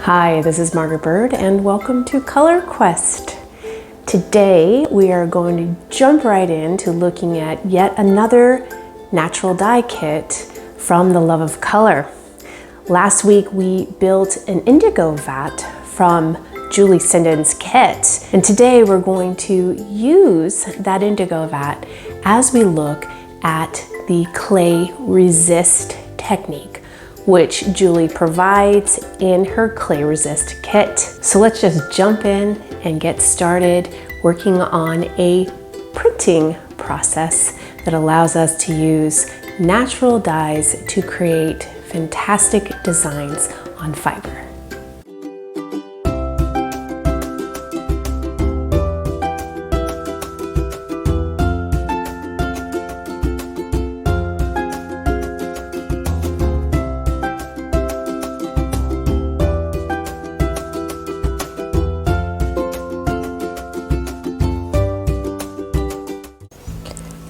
Hi, this is Margaret Byrd and welcome to Color Quest. Today we are going to jump right into looking at yet another natural dye kit from the love of color. Last week we built an Indigo Vat from Julie Sinden's kit, and today we're going to use that Indigo Vat as we look at the clay resist technique, which Julie provides in her clay resist kit. So let's just jump in and get started working on a printing process that allows us to use natural dyes to create fantastic designs on fiber.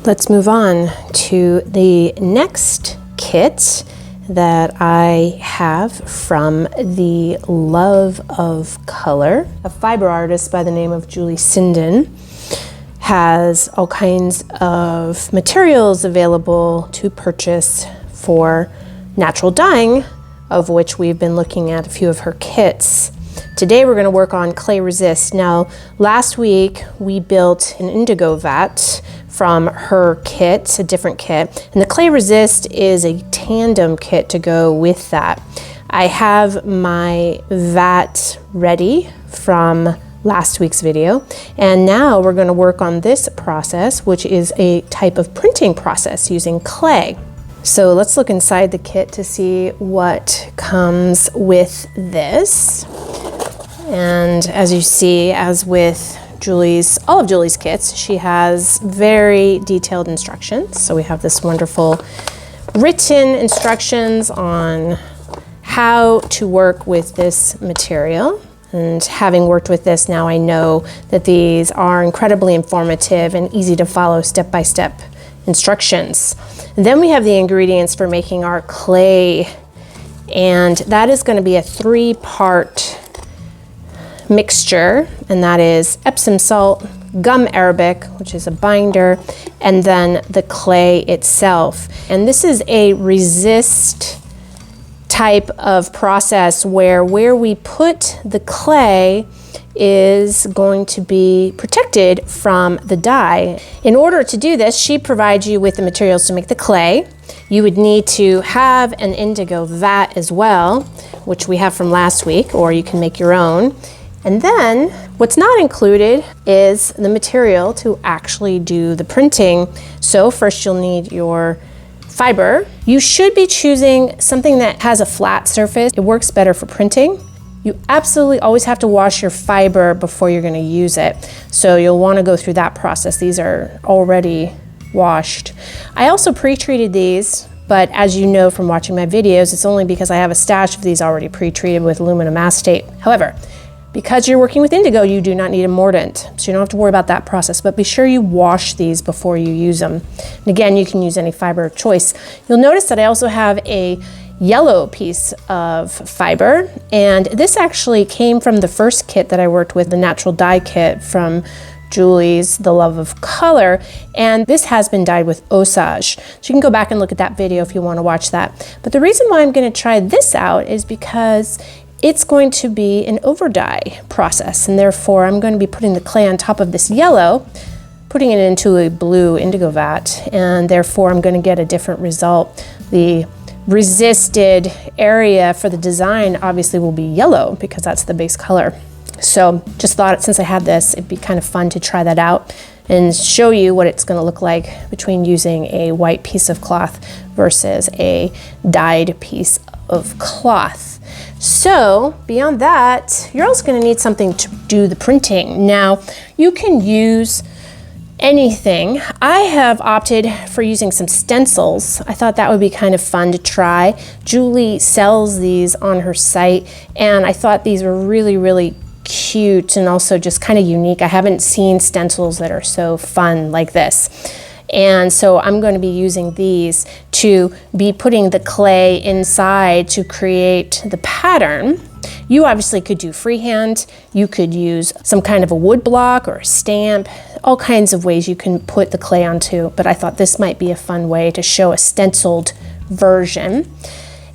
Let's move on to the next kit that I have from the love of color. A fiber artist by the name of Julie Sinden has all kinds of materials available to purchase for natural dyeing, of which we've been looking at a few of her kits. Today we're going to work on clay resist. Now, last week we built an Indigo Vat from her kit, a different kit, and the clay resist is a tandem kit to go with that. I have my vat ready from last week's video, and now we're going to work on this process, which is a type of printing process using clay. So let's look inside the kit to see what comes with this. And as you see, as with all of Julie's kits, she has very detailed instructions. So we have this wonderful written instructions on how to work with this material. And having worked with this, now I know that these are incredibly informative and easy to follow step-by-step instructions. And then we have the ingredients for making our clay, and that is going to be a 3-part mixture, and that is Epsom salt, gum arabic, which is a binder, and then the clay itself. And this is a resist type of process where we put the clay is going to be protected from the dye. In order to do this, she provides you with the materials to make the clay. You would need to have an Indigo Vat as well, which we have from last week, or you can make your own. And then what's not included is the material to actually do the printing. So first you'll need your fiber. You should be choosing something that has a flat surface. It works better for printing. You absolutely always have to wash your fiber before you're going to use it. So you'll want to go through that process. These are already washed. I also pre-treated these, but as you know from watching my videos, it's only because I have a stash of these already pre-treated with aluminum acetate. However, because you're working with indigo, you do not need a mordant, so you don't have to worry about that process, but be sure you wash these before you use them. And again, you can use any fiber of choice. You'll notice that I also have a yellow piece of fiber, and this actually came from the first kit that I worked with, the natural dye kit from Julie's The Love of Color, and this has been dyed with Osage. So you can go back and look at that video if you want to watch that. But the reason why I'm going to try this out is because it's going to be an over dye process, and therefore I'm going to be putting the clay on top of this yellow, putting it into a blue Indigo Vat, and therefore I'm going to get a different result. The resisted area for the design obviously will be yellow because that's the base color. So just thought since I had this, it'd be kind of fun to try that out and show you what it's going to look like between using a white piece of cloth versus a dyed piece of cloth. So beyond that, you're also going to need something to do the printing. Now, you can use anything. I have opted for using some stencils. I thought that would be kind of fun to try. Julie sells these on her site, and I thought these were really, really cute and also just kind of unique. I haven't seen stencils that are so fun like this. And so I'm going to be using these to be putting the clay inside to create the pattern. You obviously could do freehand. You could use some kind of a wood block or a stamp, all kinds of ways you can put the clay onto, but I thought this might be a fun way to show a stenciled version.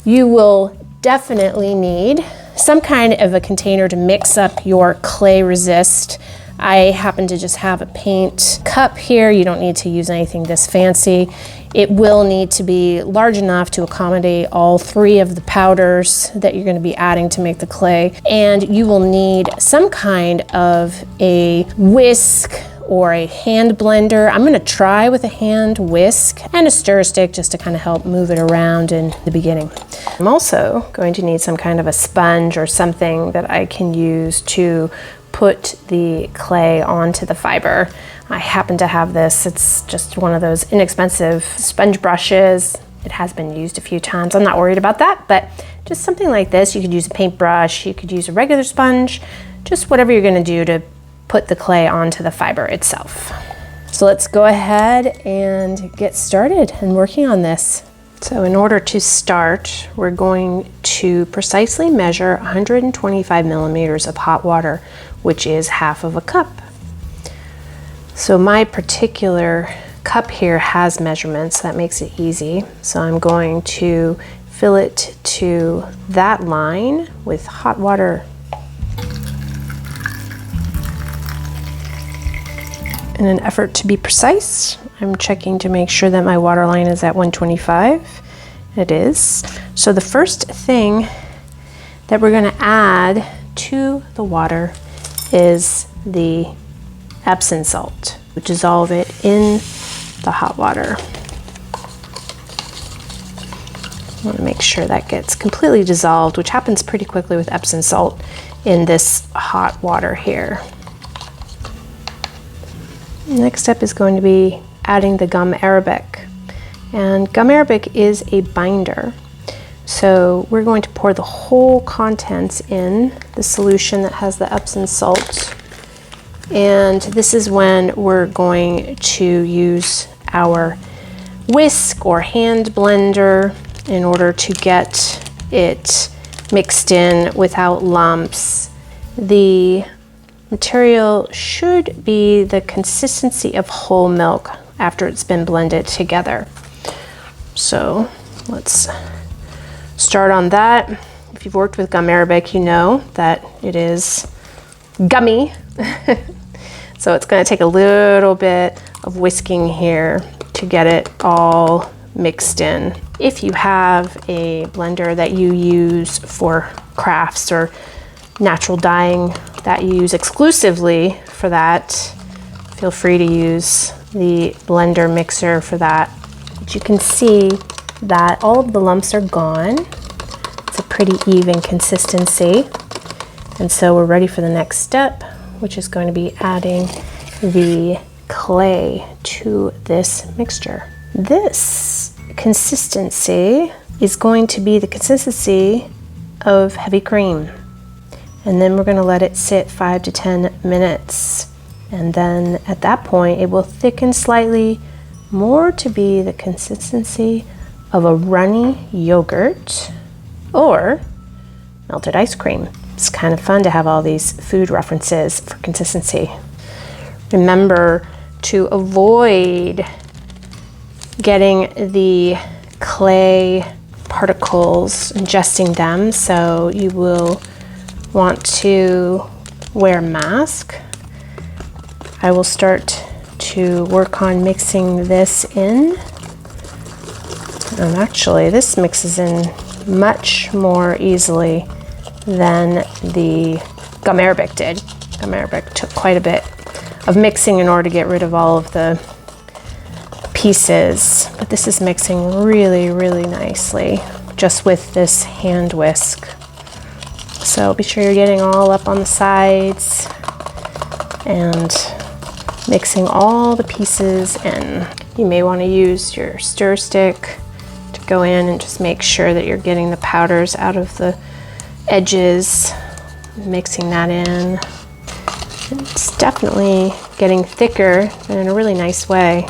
You will definitely need some kind of a container to mix up your clay resist. I happen to just have a paint cup here. You don't need to use anything this fancy. It will need to be large enough to accommodate all three of the powders that you're going to be adding to make the clay. And you will need some kind of a whisk or a hand blender. I'm going to try with a hand whisk and a stir stick just to kind of help move it around in the beginning. I'm also going to need some kind of a sponge or something that I can use to put the clay onto the fiber. I happen to have this. It's just one of those inexpensive sponge brushes. It has been used a few times. I'm not worried about that, but just something like this. You could use a paintbrush, you could use a regular sponge, just whatever you're going to do to put the clay onto the fiber itself. So let's go ahead and get started in working on this. So in order to start, we're going to precisely measure 125 milliliters of hot water, which is half of a cup. So my particular cup here has measurements, that makes it easy. So I'm going to fill it to that line with hot water. In an effort to be precise, I'm checking to make sure that my water line is at 125. It is. So the first thing that we're going to add to the water is the Epsom salt. We dissolve it in the hot water. I want to make sure that gets completely dissolved, which happens pretty quickly with Epsom salt in this hot water here. Next step is going to be adding the gum arabic. And gum arabic is a binder. So we're going to pour the whole contents in the solution that has the Epsom salt. And this is when we're going to use our whisk or hand blender in order to get it mixed in without lumps. The material should be the consistency of whole milk after it's been blended together. So let's start on that. If you've worked with gum arabic, you know that it is gummy. So it's going to take a little bit of whisking here to get it all mixed in. If you have a blender that you use for crafts or natural dyeing that you use exclusively for that, feel free to use the blender mixer for that. But you can see that all of the lumps are gone. It's a pretty even consistency. And so we're ready for the next step, which is going to be adding the clay to this mixture. This consistency is going to be the consistency of heavy cream. And then we're going to let it sit 5 to 10 minutes. And then at that point, it will thicken slightly more to be the consistency of a runny yogurt or melted ice cream. It's kind of fun to have all these food references for consistency. Remember to avoid getting the clay particles, ingesting them, so you will want to wear a mask. I will start to work on mixing this in. And actually, this mixes in much more easily than the gum arabic did. Gum arabic took quite a bit of mixing in order to get rid of all of the pieces, but this is mixing really, really nicely just with this hand whisk. So be sure you're getting all up on the sides and mixing all the pieces in. You may want to use your stir stick to go in and just make sure that you're getting the powders out of the edges, mixing that in. It's definitely getting thicker, but in a really nice way.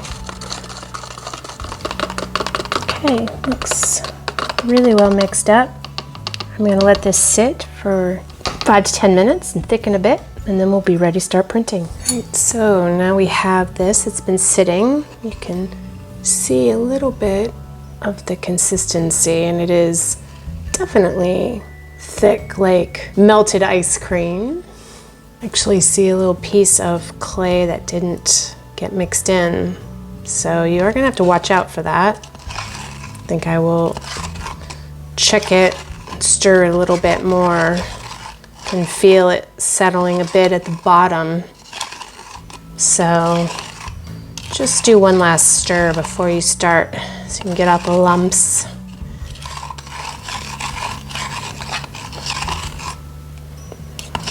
Okay, looks really well mixed up. I'm going to let this sit for for 5 to 10 minutes and thicken a bit, and then we'll be ready to start printing. All right, so now we have this. It's been sitting. You can see a little bit of the consistency, and it is definitely thick, like melted ice cream. Actually see a little piece of clay that didn't get mixed in, so you are gonna have to watch out for that. I think I will check it, stir it a little bit more. Can feel it settling a bit at the bottom, so just do one last stir before you start so you can get out the lumps.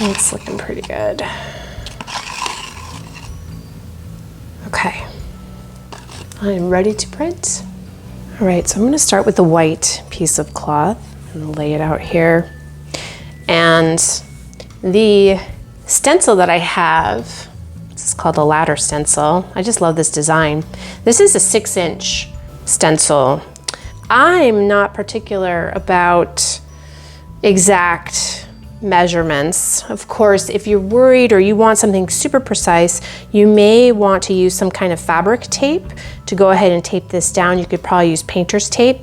It's looking pretty good. Okay, I'm ready to print. All right, so I'm gonna start with the white piece of cloth and lay it out here. And the stencil that I have, this is called a ladder stencil. I just love this design. This is a 6-inch stencil. I'm not particular about exact measurements. Of course, if you're worried or you want something super precise, you may want to use some kind of fabric tape to go ahead and tape this down. You could probably use painter's tape.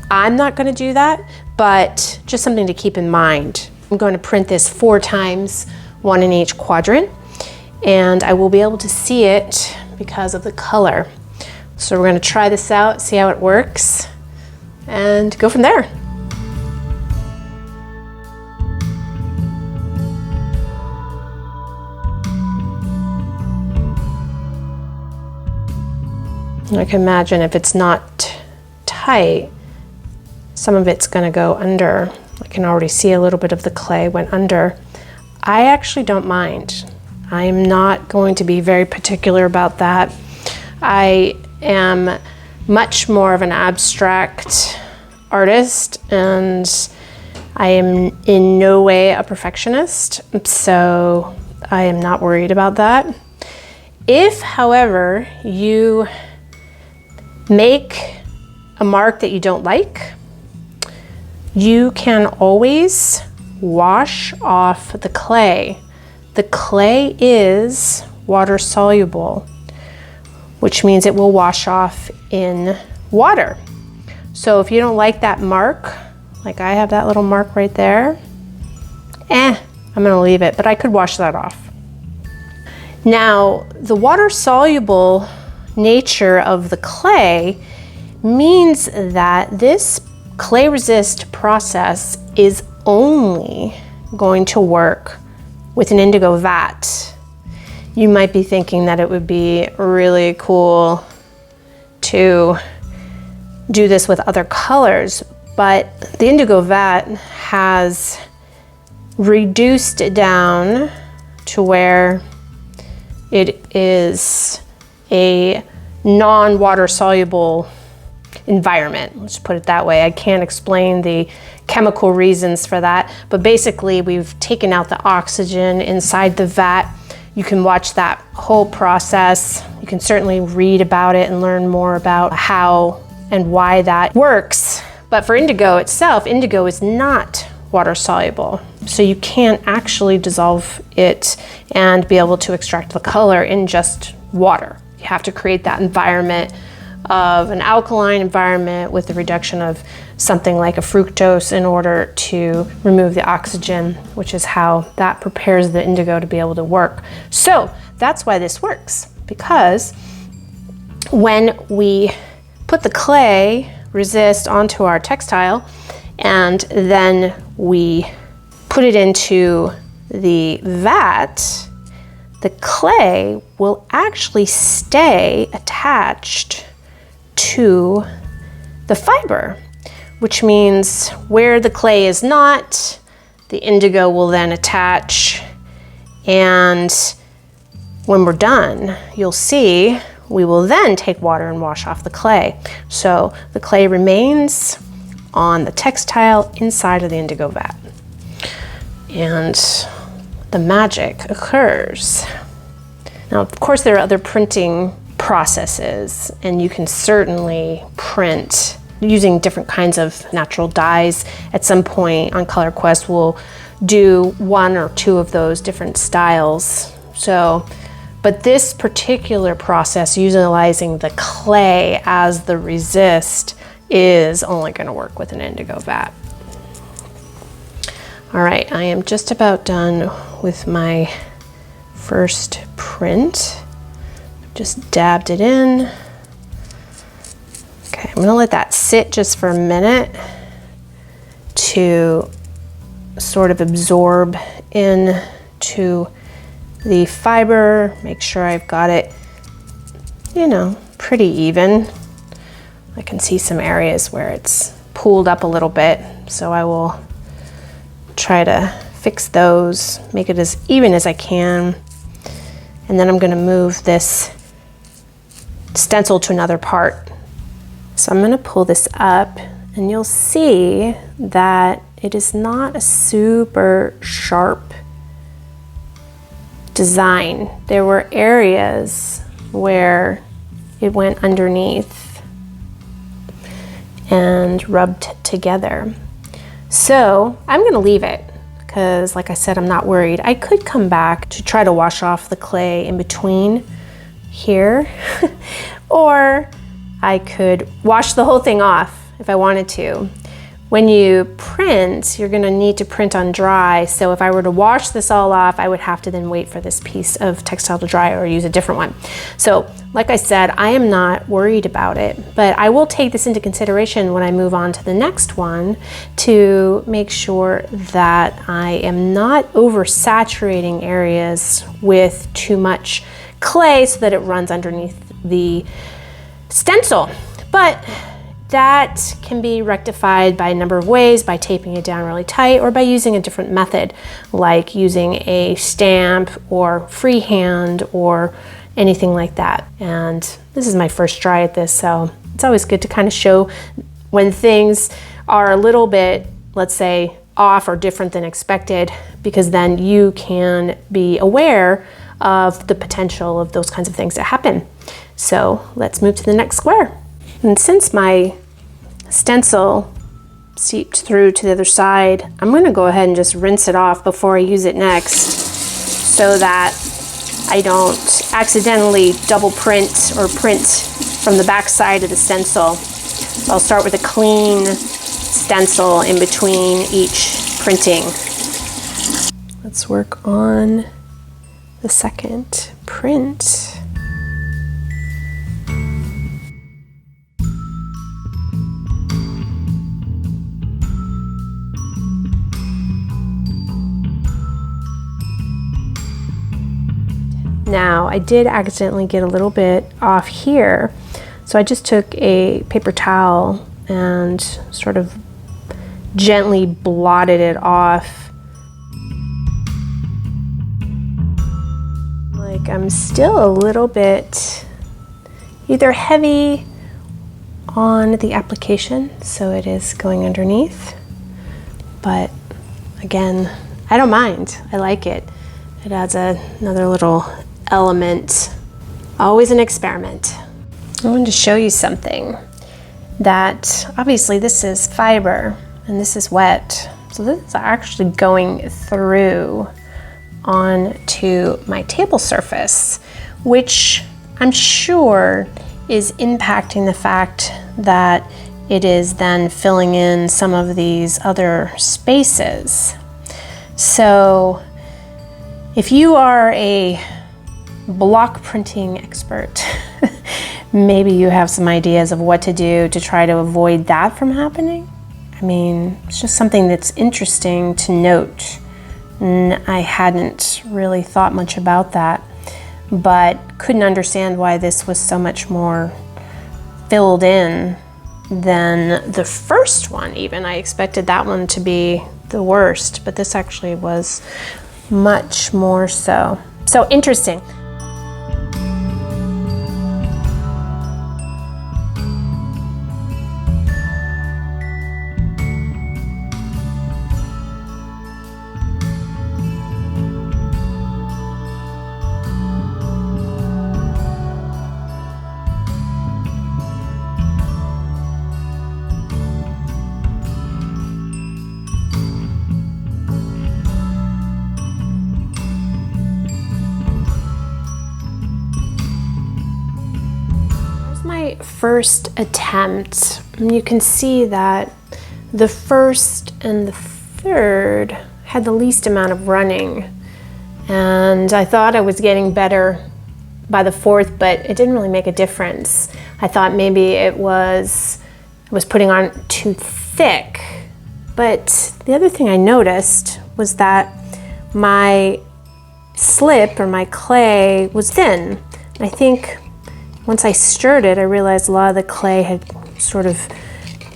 I'm not going to do that, but just something to keep in mind. I'm going to print this 4 times, 1 in each quadrant, and I will be able to see it because of the color. So we're going to try this out, see how it works, and go from there. I can imagine if it's not tight, some of it's going to go under. I can already see a little bit of the clay went under. I actually don't mind. I'm not going to be very particular about that. I am much more of an abstract artist, and I am in no way a perfectionist, so I am not worried about that. If, however, you make a mark that you don't like, you can always wash off the clay. The clay is water soluble, which means it will wash off in water. So if you don't like that mark, like I have that little mark right there, I'm gonna leave it, but I could wash that off. Now, the water soluble nature of the clay means that this clay resist process is only going to work with an indigo vat. You might be thinking that it would be really cool to do this with other colors, but the indigo vat has reduced it down to where it is a non-water soluble environment. Let's put it that way. I can't explain the chemical reasons for that, but basically we've taken out the oxygen inside the vat. You can watch that whole process. You can certainly read about it and learn more about how and why that works. But for indigo itself, indigo is not water soluble, so you can't actually dissolve it and be able to extract the color in just water. You have to create that environment of an alkaline environment with the reduction of something like a fructose in order to remove the oxygen, which is how that prepares the indigo to be able to work. So that's why this works, because when we put the clay resist onto our textile and then we put it into the vat, the clay will actually stay attached to the fiber, which means where the clay is not, the indigo will then attach, and when we're done, you'll see we will then take water and wash off the clay. So the clay remains on the textile inside of the indigo vat, and the magic occurs. Now, of course, there are other printing processes, and you can certainly print using different kinds of natural dyes. At some point on Color Quest, we'll do one or two of those different styles. So, but this particular process, utilizing the clay as the resist, is only going to work with an indigo vat. All right, I am just about done with my first print. Just dabbed it in. Okay, I'm gonna let that sit just for a minute to sort of absorb into the fiber. Make sure I've got it, you know, pretty even. I can see some areas where it's pooled up a little bit, so I will try to fix those, make it as even as I can. And then I'm gonna move this stencil to another part. So I'm gonna pull this up and you'll see that it is not a super sharp design. There were areas where it went underneath and rubbed together. So I'm gonna leave it because, like I said, I'm not worried. I could come back to try to wash off the clay in between here, or I could wash the whole thing off if I wanted to. When you print, you're gonna need to print on dry, so if I were to wash this all off, I would have to then wait for this piece of textile to dry or use a different one. So, like I said, I am not worried about it, but I will take this into consideration when I move on to the next one to make sure that I am not oversaturating areas with too much clay so that it runs underneath the stencil. But that can be rectified by a number of ways, by taping it down really tight or by using a different method, like using a stamp or freehand or anything like that. And this is my first try at this, so it's always good to kind of show when things are a little bit, let's say, off or different than expected, because then you can be aware of the potential of those kinds of things that happen. So let's move to the next square. And since my stencil seeped through to the other side, I'm going to go ahead and just rinse it off before I use it next so that I don't accidentally double print or print from the back side of the stencil. So I'll start with a clean stencil in between each printing. Let's work on the second print. Now, I did accidentally get a little bit off here, so I just took a paper towel and sort of gently blotted it off. Like I'm still a little bit either heavy on the application, so it is going underneath, but again, I don't mind. I like it. It adds another little element. Always an experiment. I wanted to show you something that obviously this is fiber and this is wet. So this is actually going through onto my table surface, which I'm sure is impacting the fact that it is then filling in some of these other spaces. So if you are a block printing expert, maybe you have some ideas of what to do to try to avoid that from happening. I mean, it's just something that's interesting to note. And I hadn't really thought much about that, but couldn't understand why this was so much more filled in than the first one even. I expected that one to be the worst, but this actually was much more so. So interesting. first attempt. You can see that the first and the third had the least amount of running. And I thought I was getting better by the fourth, but it didn't really make a difference. I thought maybe I was putting on too thick. But the other thing I noticed was that my slip or my clay was thin. And I think once I stirred it, I realized a lot of the clay had sort of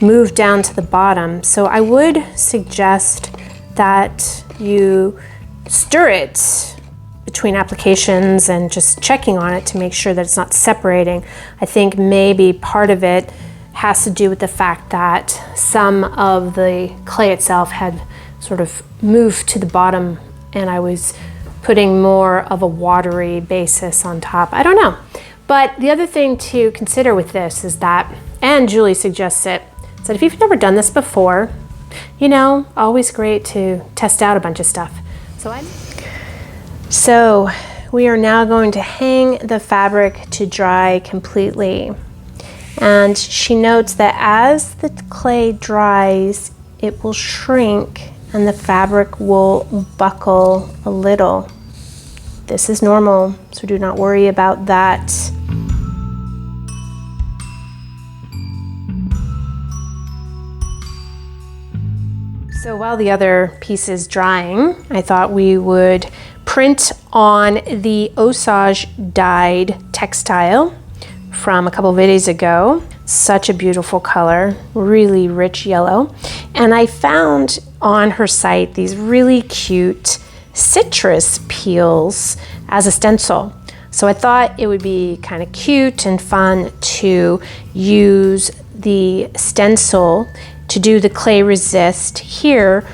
moved down to the bottom. So I would suggest that you stir it between applications and just checking on it to make sure that it's not separating. I think maybe part of it has to do with the fact that some of the clay itself had sort of moved to the bottom and I was putting more of a watery basis on top. I don't know. But the other thing to consider with this is that, and Julie suggests it, is that if you've never done this before, you know, always great to test out a bunch of stuff. So we are now going to hang the fabric to dry completely. And she notes that as the clay dries, it will shrink and the fabric will buckle a little. This is normal, so do not worry about that. So while the other piece is drying, I thought we would print on the Osage dyed textile from a couple of videos ago. Such a beautiful color, really rich yellow. And I found on her site these really cute citrus peels as a stencil. So I thought it would be kind of cute and fun to use the stencil to do the clay resist here.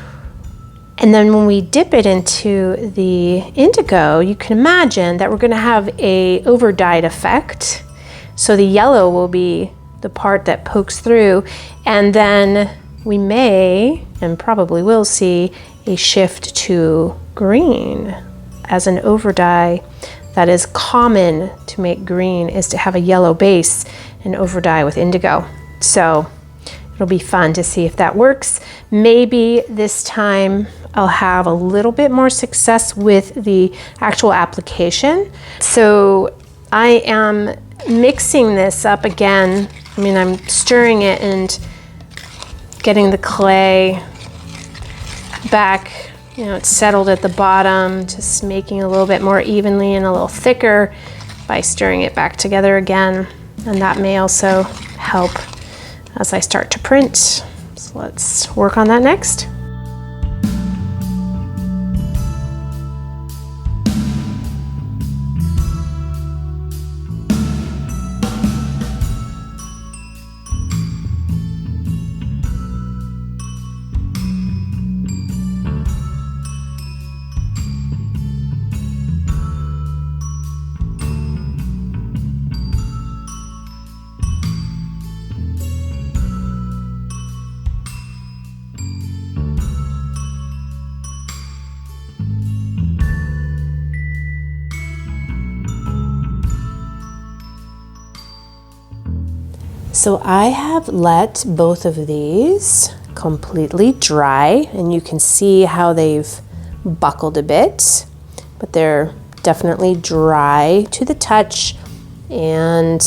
And then when we dip it into the indigo, you can imagine that we're going to have a over-dyed effect. So the yellow will be the part that pokes through, and then we may and probably will see a shift to green as an overdye. That is common to make green, is to have a yellow base and overdye with indigo. So it'll be fun to see if that works. Maybe this time I'll have a little bit more success with the actual application. So I am mixing this up again. I mean, I'm stirring it and getting the clay back, you know, it's settled at the bottom, just making it a little bit more evenly and a little thicker by stirring it back together again. And that may also help as I start to print. So let's work on that next. So I have let both of these completely dry, and you can see how they've buckled a bit, but they're definitely dry to the touch. And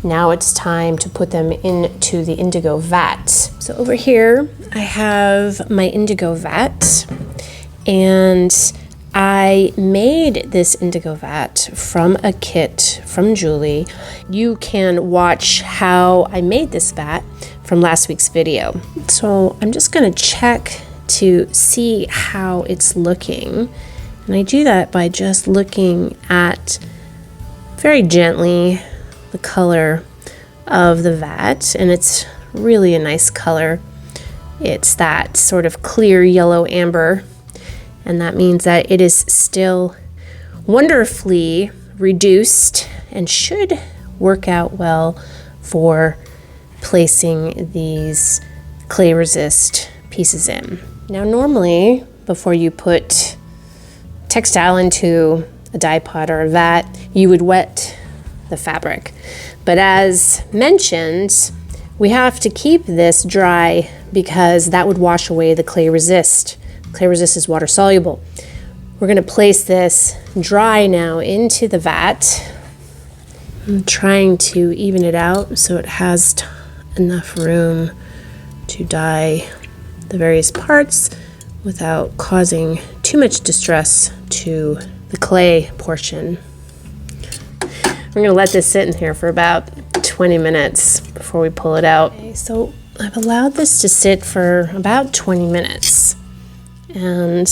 now it's time to put them into the Indigo Vat. So over here I have my Indigo Vat, and I made this Indigo Vat from a kit from Julie. You can watch how I made this vat from last week's video. So I'm just gonna check to see how it's looking. And I do that by just looking at very gently the color of the vat, and it's really a nice color. It's that sort of clear yellow amber, and that means that it is still wonderfully reduced and should work out well for placing these clay resist pieces in. Now normally, before you put textile into a dye pot or a vat, you would wet the fabric. But as mentioned, we have to keep this dry because that would wash away the clay resist. Clay resist is water soluble. We're going to place this dry now into the vat. I'm trying to even it out so it has enough room to dye the various parts without causing too much distress to the clay portion. We're going to let this sit in here for about 20 minutes before we pull it out. Okay, so I've allowed this to sit for about 20 minutes, and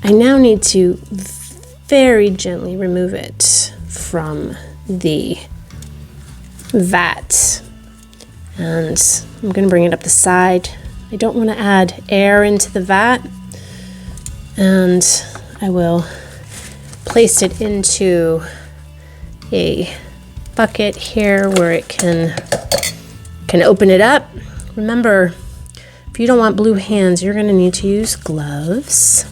I now need to very gently remove it from the vat, and I'm going to bring it up the side. I don't want to add air into the vat, and I will place it into a bucket here where it can open it up. Remember, if you don't want blue hands, you're going to need to use gloves.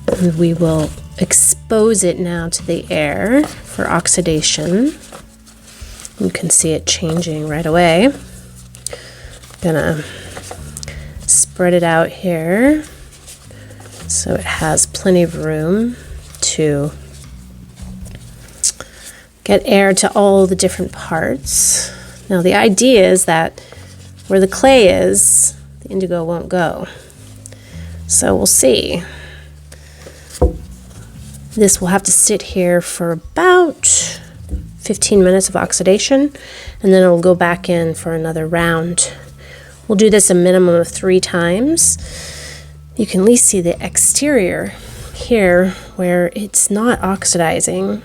And we will expose it now to the air for oxidation. You can see it changing right away. Gonna spread it out here so it has plenty of room to get air to all the different parts. Now the idea is that where the clay is, the indigo won't go. So we'll see. This will have to sit here for about 15 minutes of oxidation, and then it'll go back in for another round. We'll do this a minimum of 3 times. You can at least see the exterior here where it's not oxidizing.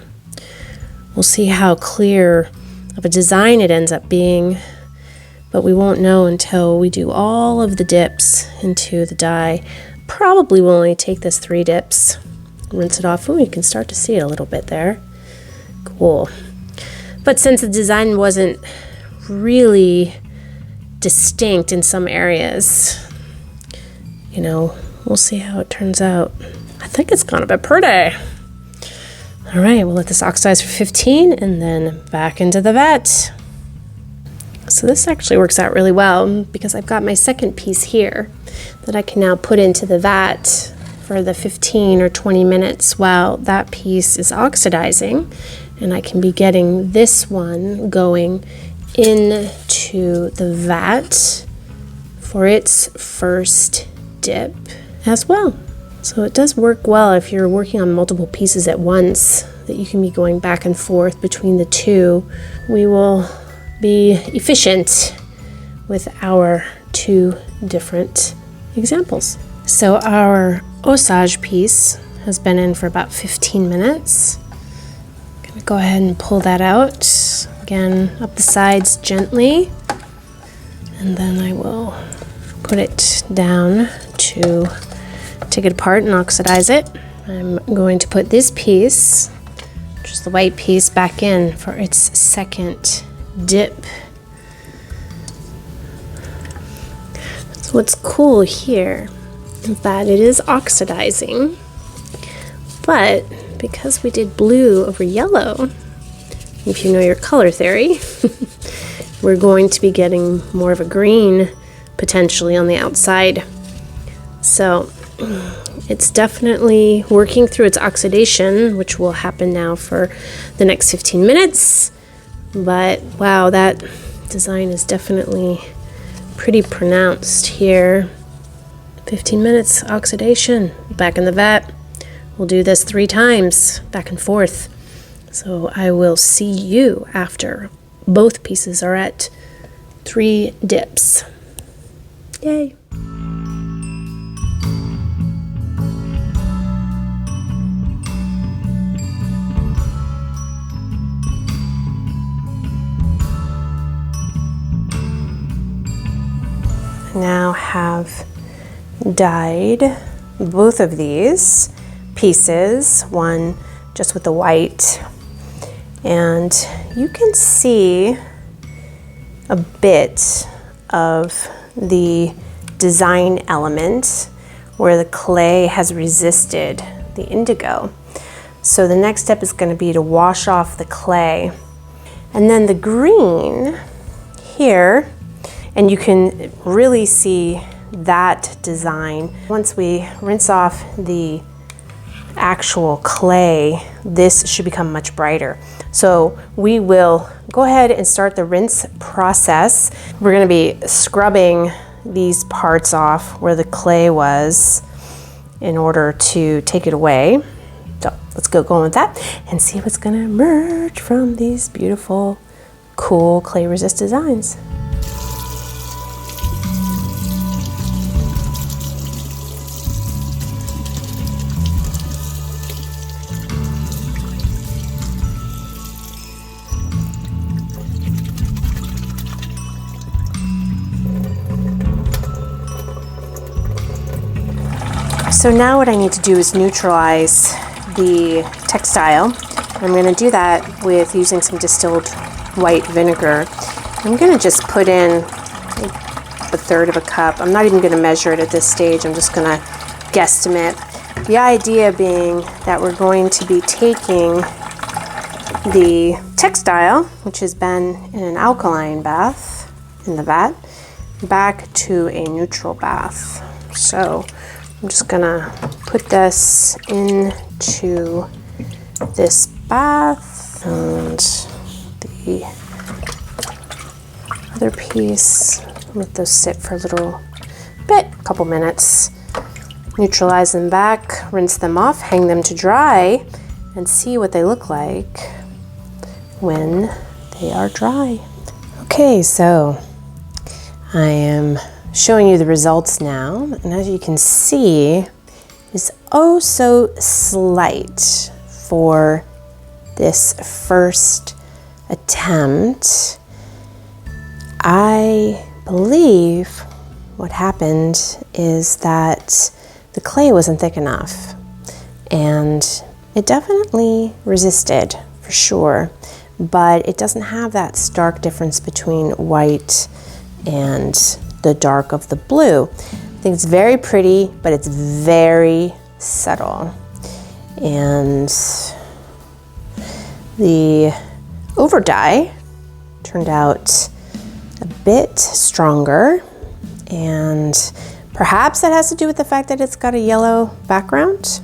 We'll see how clear of a design it ends up being, but we won't know until we do all of the dips into the dye. Probably will only take this 3 dips. Rinse it off. Ooh, you can start to see it a little bit there. Cool. But since the design wasn't really distinct in some areas, you know, we'll see how it turns out. I think it's gonna be pretty. All right, we'll let this oxidize for 15 and then back into the vat. So this actually works out really well because I've got my second piece here that I can now put into the vat for the 15 or 20 minutes while that piece is oxidizing, and I can be getting this one going into the vat for its first dip as well. So it does work well if you're working on multiple pieces at once, that you can be going back and forth between the two. We will be efficient with our 2 different examples. So our osage piece has been in for about 15 minutes. I'm gonna go ahead and pull that out. Again, up the sides gently. And then I will put it down to take it apart and oxidize it. I'm going to put this piece, which is the white piece, back in for its second dip. So what's cool here is that it is oxidizing, but because we did blue over yellow, if you know your color theory, we're going to be getting more of a green potentially on the outside. So it's definitely working through its oxidation, which will happen now for the next 15 minutes. But wow, that design is definitely pretty pronounced here. 15 minutes oxidation, back in the vat. We'll do this 3 times, back and forth. So I will see you after both pieces are at 3 dips. Yay! Now have dyed both of these pieces, one just with the white, and you can see a bit of the design element where the clay has resisted the indigo. So the next step is going to be to wash off the clay. And then the green here, and you can really see that design. Once we rinse off the actual clay, this should become much brighter. So we will go ahead and start the rinse process. We're going to be scrubbing these parts off where the clay was in order to take it away. So let's go on with that and see what's going to emerge from these beautiful, cool clay resist designs. So now what I need to do is neutralize the textile. I'm going to do that with using some distilled white vinegar. I'm going to just put in a third of a cup. I'm not even going to measure it at this stage. I'm just going to guesstimate. The idea being that we're going to be taking the textile, which has been in an alkaline bath in the vat, back to a neutral bath. So I'm just gonna put this into this bath, and the other piece, let those sit for a little bit, a couple minutes. Neutralize them back, rinse them off, hang them to dry, and see what they look like when they are dry. Okay, so I am showing you the results now, and as you can see, it's oh so slight for this first attempt. I believe what happened is that the clay wasn't thick enough, and it definitely resisted for sure, but it doesn't have that stark difference between white and the dark of the blue. I think it's very pretty, but it's very subtle. And the over dye turned out a bit stronger, and perhaps that has to do with the fact that it's got a yellow background.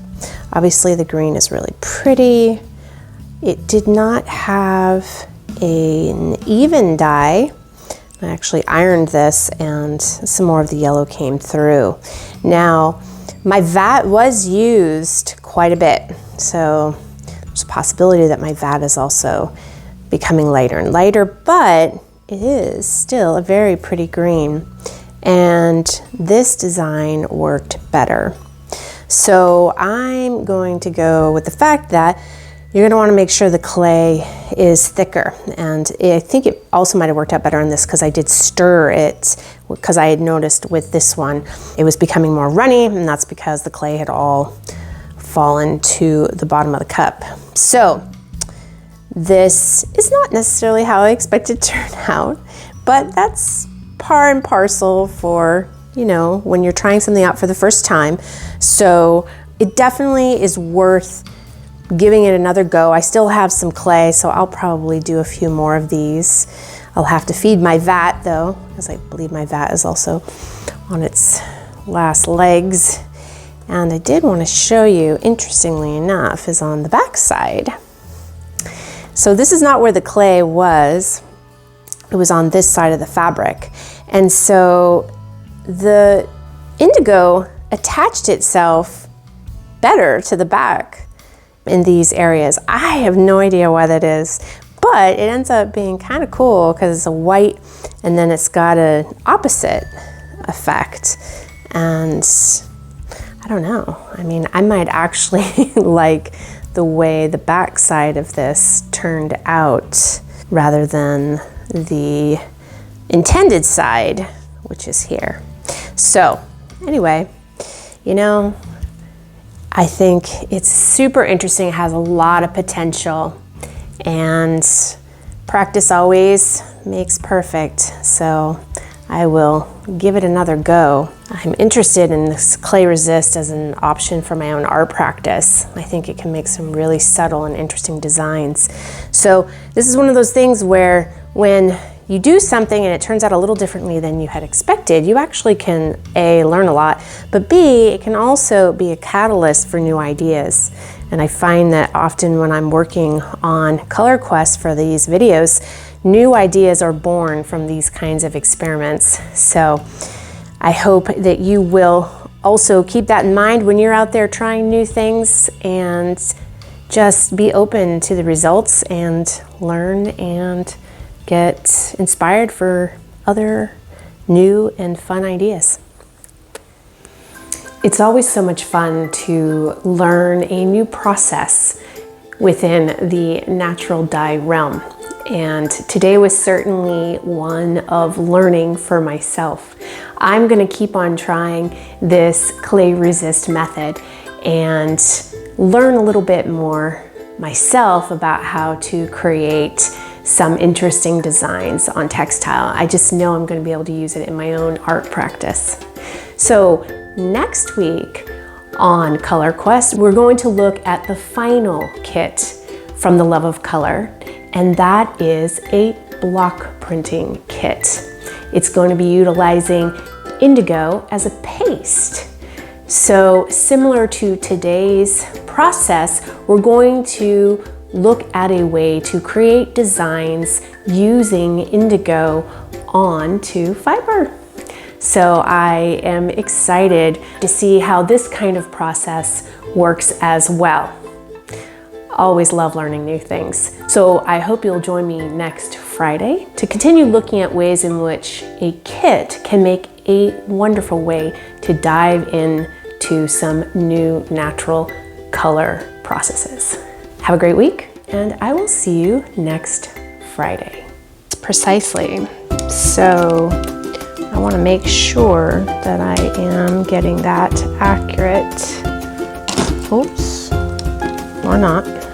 Obviously the green is really pretty. It did not have an even dye. I actually ironed this and some more of the yellow came through. Now, my vat was used quite a bit, so there's a possibility that my vat is also becoming lighter and lighter, but it is still a very pretty green, and this design worked better. So I'm going to go with the fact that you're going to want to make sure the clay is thicker, and I think it also might have worked out better on this because I did stir it, because I had noticed with this one it was becoming more runny, and that's because the clay had all fallen to the bottom of the cup. So this is not necessarily how I expected it to turn out, but that's par and parcel for, you know, when you're trying something out for the first time. So it definitely is worth giving it another go. I still have some clay, so I'll probably do a few more of these. I'll have to feed my vat though, as I believe my vat is also on its last legs. And I did want to show you, interestingly enough, is on the back side. So this is not where the clay was. It was on this side of the fabric. And so the indigo attached itself better to the back in these areas. I have no idea why that is, but it ends up being kind of cool because it's a white and then it's got an opposite effect. And I don't know, I mean, I might actually like the way the back side of this turned out rather than the intended side, which is here. So anyway, you know, I think it's super interesting. It has a lot of potential, and practice always makes perfect. So I will give it another go. I'm interested in this clay resist as an option for my own art practice. I think it can make some really subtle and interesting designs. So this is one of those things where when you do something and it turns out a little differently than you had expected, you actually can A, learn a lot, but B, it can also be a catalyst for new ideas. And I find that often when I'm working on color quests for these videos, new ideas are born from these kinds of experiments. So I hope that you will also keep that in mind when you're out there trying new things, and just be open to the results and learn and get inspired for other new and fun ideas. It's always so much fun to learn a new process within the natural dye realm. And today was certainly one of learning for myself. I'm going to keep on trying this clay resist method and learn a little bit more myself about how to create some interesting designs on textile. I just know I'm going to be able to use it in my own art practice. So next week on Color Quest, we're going to look at the final kit from the Love of Color, and that is a block printing kit. It's going to be utilizing indigo as a paste. So similar to today's process, we're going to look at a way to create designs using indigo onto fiber. So I am excited to see how this kind of process works as well. Always love learning new things. So I hope you'll join me next Friday to continue looking at ways in which a kit can make a wonderful way to dive into some new natural color processes. Have a great week, and I will see you next Friday. Precisely. So I want to make sure that I am getting that accurate. Oops, or not.